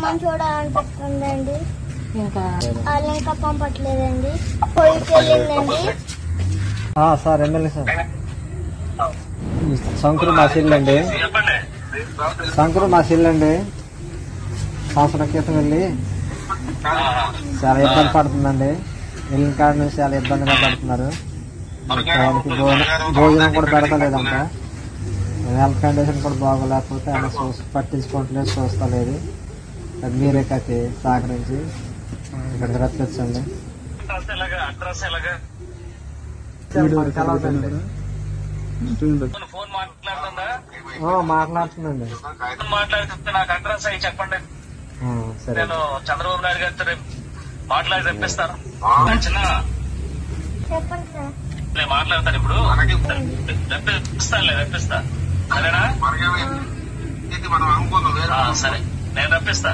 అమ్మని చూడాలనిపిస్తుందండి. వాళ్ళు ఇంకా పంపట్లేదండి. పొయ్యికి వెళ్ళిందండి. సార్ ఎమ్మెల్యే సార్ శంకరు మా సిల్లండి. శంకరు మా సిల్లండి. సంవత్సరం క్రితం వెళ్ళి చాలా ఇబ్బంది పడుతుందండి. వెళ్ళిన కాడ నుంచి చాలా ఇబ్బందిగా పడుతున్నారు. వాళ్ళకి భోజనం కూడా పెడతలేదంట. హెల్త్ కండిషన్ కూడా బాగోలేకపోతే ఆయన పట్టించుకోవట్లేదు, చూస్తలేదు. అది మీరే కట్టి సహకరించి ఇక్కడికి రప్పించండి. మాట్లాడుతుందండి. మాట్లాడుతుంటే నాకు అడ్రస్ అయ్యి చెప్పండి. నేను చంద్రబాబు నాయుడు గారితో మాట్లాడి తెప్పిస్తాను. నేను మాట్లాడతాను ఇప్పుడు. తెప్పిస్తా సరేనా? సరే నేను రప్పిస్తా.